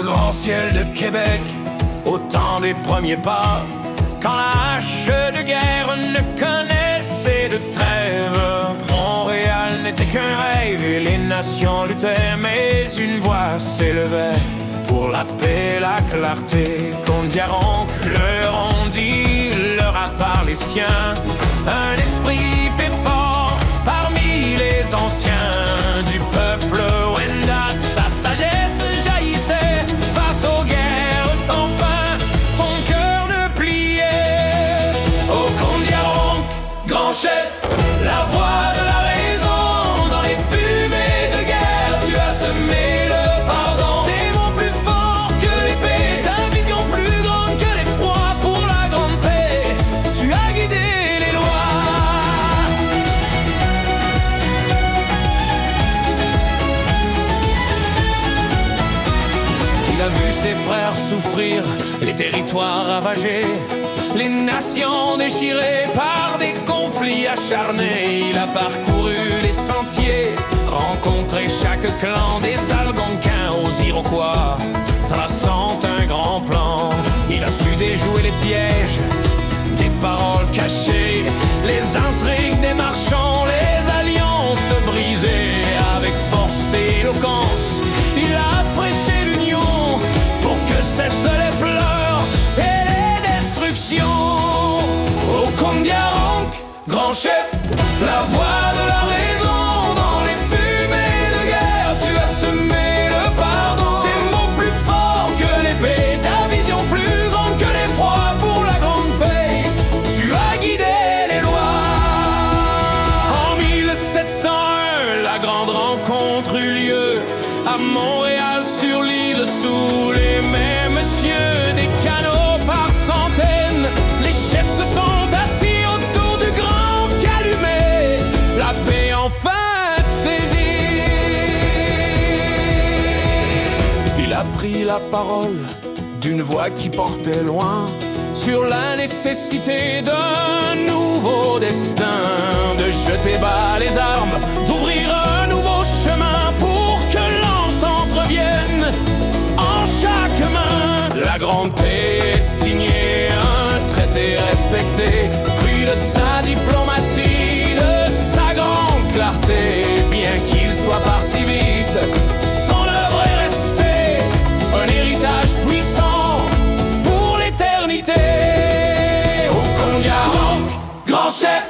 grand ciel de Québec, au temps des premiers pas, quand la hache de guerre ne connaissait de trêve. Montréal n'était qu'un rêve et les nations luttaient, mais une voix s'élevait pour la paix, la clarté. Kondiaronk, leur ont dit, leur a parlé sien, un esprit fait fort parmi les anciens du peuple Wendat. Sa sagesse jaillissait face aux guerres sans fin, son cœur ne pliait. Ô Kondiaronk, grand chef, la voix de la raison, dans les fumées de guerre, tu as semé le pardon. Des mots plus forts que l'épée, ta vision plus grande que l'effroi pour la grande paix, tu as guidé les lois. Il a vu ses frères souffrir, les territoires ravagés, les nations déchirées par des conflits acharnés. Il a parcouru les sentiers, rencontré chaque clan, des Algonquins aux Iroquois, traçant un grand plan. Il a su déjouer les pièges, des paroles cachées, les intrigues des marchands, les alliances brisées. Avec force et éloquence, il a prêché l'union pour que cessent les pleurs et les destructions. Ô Kondiaronk, grand chef, la voix de la raison, dans les fumées de guerre, tu as semé le pardon. Des mots plus forts que l'épée, ta vision plus grande que l'effroi pour la grande paix, tu as guidé les lois. En 1701, la grande rencontre eut lieu à Montréal sur l'île, sous les mêmes cieux, des canaux par centaines. Les chefs se sont assis autour du grand calumet, la paix enfin saisie. Il a pris la parole d'une voix qui portait loin sur la nécessité d'un nouveau destin, de jeter bas les armes, d'ouvrir un nouveau chemin pour que l'entente revienne en chaque main. La grande paix est signée, un traité respecté, fruit de sa diplomatie, de sa grande clarté. Bien qu'il soit parti vite, son œuvre est restée un héritage puissant pour l'éternité. Ô Kondiaronk, grand chef,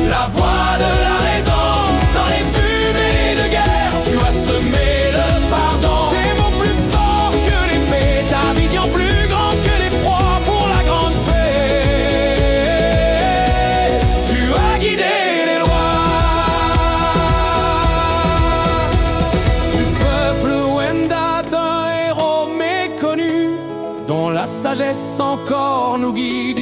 la voix de la raison, dans les fumées de guerre, tu as semé le pardon. Des mots plus forts que l'épée, ta vision plus grande que l'effroi pour la grande paix, tu as guidé les lois. Du peuple Wendat, un héros méconnu, dont la sagesse encore nous guide.